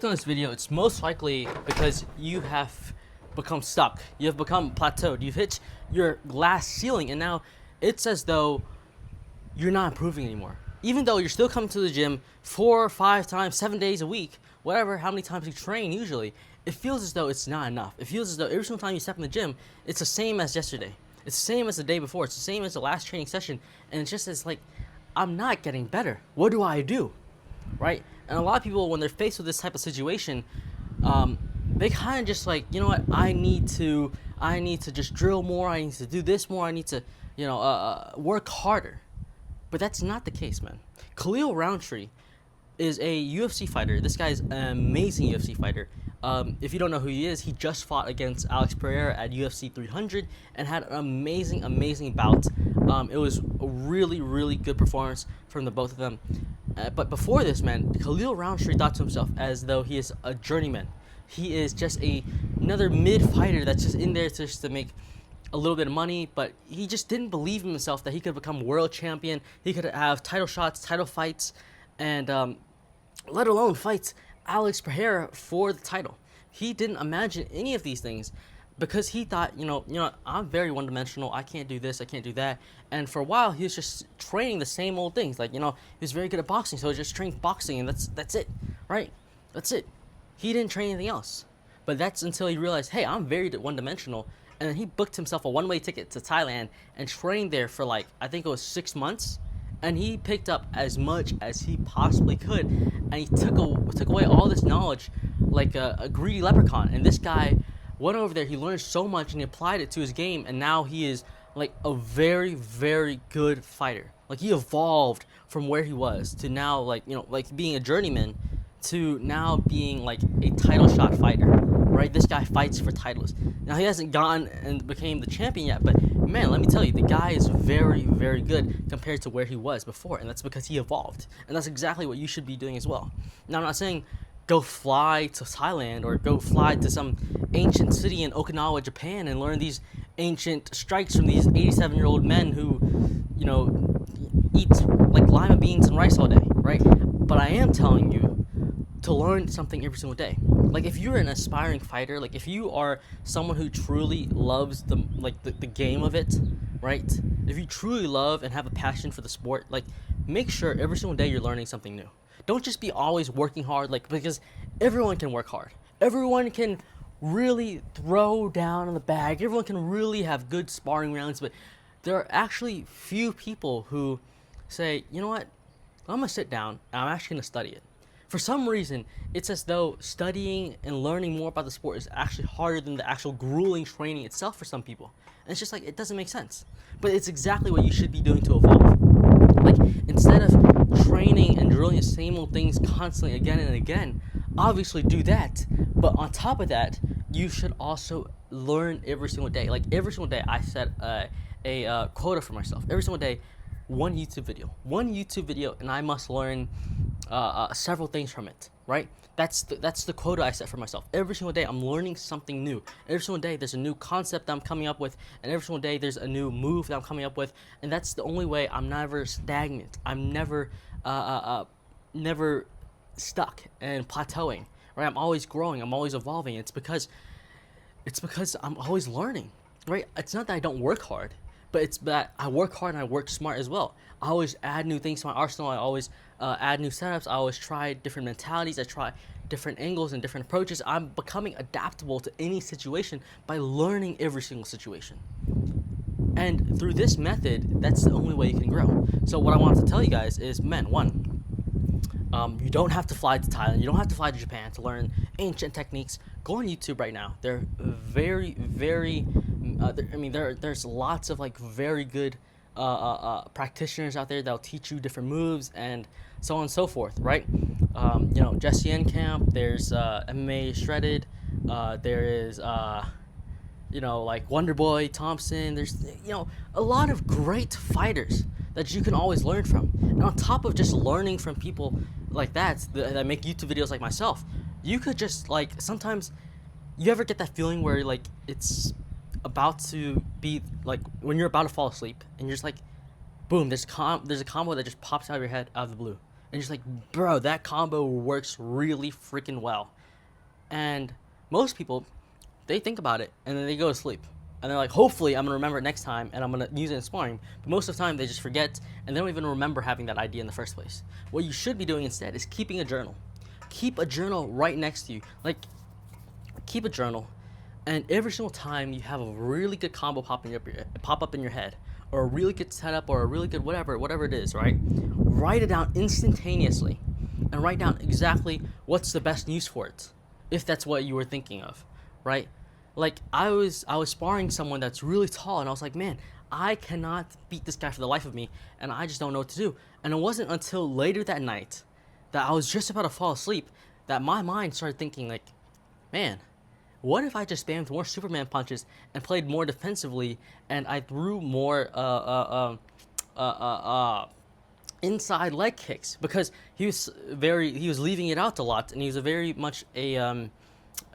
On this video, it's most likely because you have become stuck. You have become plateaued. You've hit your glass ceiling, and now it's as though you're not improving anymore. Even though you're still coming to the gym 4 or 5 times, 7 days a week, whatever, how many times you train usually, it feels as though it's not enough. It feels as though every single time you step in the gym, it's the same as yesterday. It's the same as the day before. It's the same as the last training session, and it's just as like, I'm not getting better. What do I do? Right? And a lot of people, when they're faced with this type of situation, they kind of just like, you know what? I need to just drill more. I need to do this more. I need to, work harder. But that's not the case, man. Khalil Roundtree is a UFC fighter. This guy's an amazing UFC fighter. If you don't know who he is, he just fought against Alex Pereira at UFC 300 and had an amazing bout. It was a really good performance from the both of them. But before this, man, Khalil Roundtree thought to himself as though he is a journeyman. He is just another mid fighter that's just in there just to make a little bit of money, but he just didn't believe in himself that he could become world champion. He could have title shots, title fights, and let alone fights Alex Pereira for the title. He didn't imagine any of these things because he thought, I'm very one-dimensional. I can't do this, I can't do that. And for a while, he was just training the same old things. Like, he was very good at boxing, so he just trained boxing, and that's it, right? That's it. He didn't train anything else. But that's until he realized, hey, I'm very one-dimensional. And then he booked himself a one-way ticket to Thailand and trained there for I think it was 6 months. And he picked up as much as he possibly could. And he took away all this knowledge like a greedy leprechaun. And this guy went over there, he learned so much and he applied it to his game. And now he is like a very good fighter. Like he evolved from where he was to now like being a journeyman to now being like a title shot fighter, right? This guy fights for titles. Now he hasn't gone and became the champion yet, but man, let me tell you, the guy is very good compared to where he was before, and that's because he evolved. And that's exactly what you should be doing as well. Now, I'm not saying go fly to Thailand or go fly to some ancient city in Okinawa, Japan, and learn these ancient strikes from these 87-year-old men who, eat like lima beans and rice all day, right? But I am telling you to learn something every single day. Like if you're an aspiring fighter, like if you are someone who truly loves the game of it, right? If you truly love and have a passion for the sport, like make sure every single day you're learning something new. Don't just be always working hard, because everyone can work hard. Everyone can really throw down in the bag. Everyone can really have good sparring rounds, but there are actually few people who say, you know what, I'm gonna sit down and I'm actually gonna study it. For some reason, it's as though studying and learning more about the sport is actually harder than the actual grueling training itself for some people. And it's just like, it doesn't make sense. But it's exactly what you should be doing to evolve. Like, instead of training and drilling the same old things constantly again and again, obviously do that. But on top of that, you should also learn every single day. Like, every single day, I set a quota for myself. Every single day, one YouTube video, and I must learn several things from it, right? That's the quota I set for myself. Every single day I'm learning something new. Every single day there's a new concept that I'm coming up with, and every single day there's a new move that I'm coming up with, and that's the only way I'm never stagnant. I'm never never stuck and plateauing, right? I'm always growing, I'm always evolving. It's because I'm always learning, right? It's not that I don't work hard, but it's that I work hard and I work smart as well. I always add new things to my arsenal. I always add new setups. I always try different mentalities. I try different angles and different approaches. I'm becoming adaptable to any situation by learning every single situation. And through this method, that's the only way you can grow. So what I want to tell you guys is, you don't have to fly to Thailand. You don't have to fly to Japan to learn ancient techniques. Go on YouTube right now. They're very there's lots of very good practitioners out there that'll teach you different moves and so on and so forth, right? Jesse N Camp. There's MMA Shredded. There is Wonder Boy Thompson. There's a lot of great fighters that you can always learn from. And on top of just learning from people like that make YouTube videos like myself, you could just sometimes you ever get that feeling where it's about to be when you're about to fall asleep and you're just boom, there's a combo that just pops out of your head out of the blue, and just like, bro, that combo works really freaking well. And most people, they think about it and then they go to sleep. And they're like, hopefully I'm gonna remember it next time and I'm gonna use it in sparring. But most of the time they just forget and they don't even remember having that idea in the first place. What you should be doing instead is keeping a journal. Keep a journal right next to you. Like, keep a journal, and every single time you have a really good combo pop up in your head, or a really good setup, or a really good whatever it is, right? Write it down instantaneously, and write down exactly what's the best use for it, if that's what you were thinking of, right? Like I was sparring someone that's really tall, and I was like, man, I cannot beat this guy for the life of me, and I just don't know what to do. And it wasn't until later that night that I was just about to fall asleep that my mind started thinking like, man, what if I just spammed more Superman punches and played more defensively, and I threw more inside leg kicks, because he was leaving it out a lot, and he was a very much a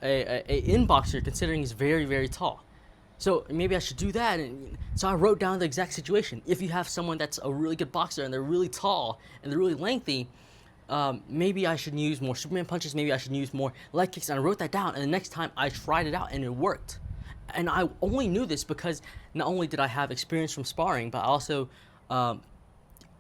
inboxer, considering he's very tall. So maybe I should do that. And so I wrote down the exact situation. If you have someone that's a really good boxer and they're really tall and they're really lengthy, maybe I should use more Superman punches, maybe I should use more leg kicks, and I wrote that down, and the next time I tried it out and it worked. And I only knew this because not only did I have experience from sparring, but also,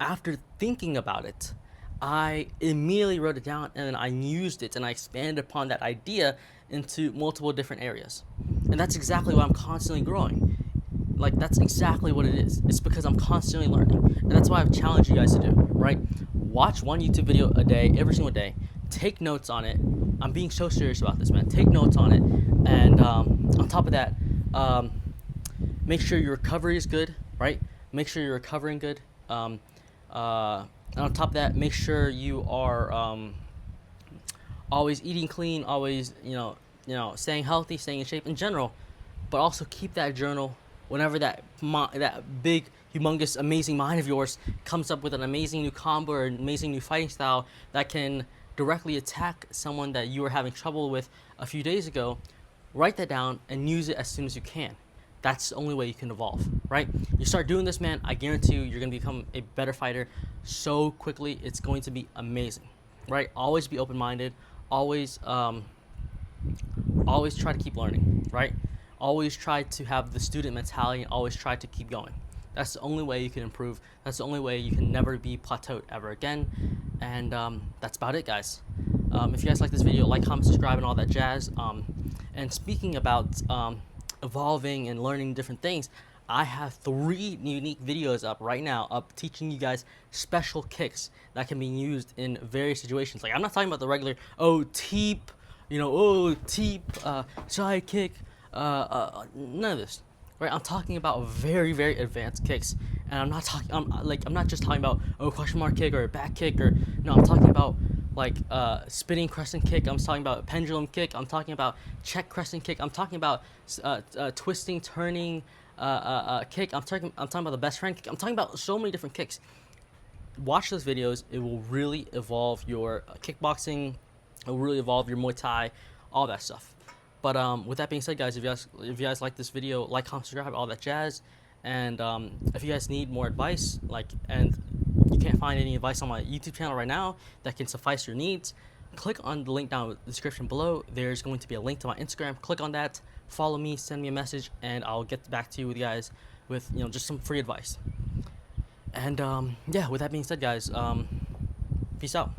after thinking about it, I immediately wrote it down, and then I used it, and I expanded upon that idea into multiple different areas. And that's exactly why I'm constantly growing. Like, that's exactly what it is. It's because I'm constantly learning. And that's why I've challenged you guys to do, right? Watch one YouTube video a day, every single day. Take notes on it. I'm being so serious about this, man. Take notes on it. And on top of that, make sure your recovery is good, right? Make sure you're recovering good. And on top of that, make sure you are always eating clean, always, staying healthy, staying in shape in general. But also keep that journal whenever that big, humongous, amazing mind of yours comes up with an amazing new combo or an amazing new fighting style that can directly attack someone that you were having trouble with a few days ago. Write that down and use it as soon as you can. That's the only way you can evolve, right? You start doing this, man, I guarantee you're going to become a better fighter so quickly. It's going to be amazing, right? Always be open-minded. Always try to keep learning, right? Always try to have the student mentality and always try to keep going. That's the only way you can improve. That's the only way you can never be plateaued ever again. And that's about it, guys. If you guys like this video, like, comment, subscribe, and all that jazz. And speaking about evolving and learning different things, I have 3 unique videos up right now, teaching you guys special kicks that can be used in various situations. Like, I'm not talking about the regular, teep, side kick, none of this, right? I'm talking about very advanced kicks, and I'm not just talking about question mark kick or back kick, or no, I'm talking about like spinning crescent kick. I'm talking about pendulum kick. I'm talking about check crescent kick. I'm talking about twisting, turning kick. I'm talking about the best friend kick. I'm talking about so many different kicks. Watch those videos. It will really evolve your kickboxing. It will really evolve your Muay Thai, all that stuff. But with that being said, guys, if you guys like this video, like, comment, subscribe, all that jazz. And if you guys need more advice, and you can't find any advice on my YouTube channel right now that can suffice your needs, click on the link down in the description below. There's going to be a link to my Instagram. Click on that, follow me, send me a message, and I'll get back to you guys with just some free advice. And yeah, with that being said, guys, peace out.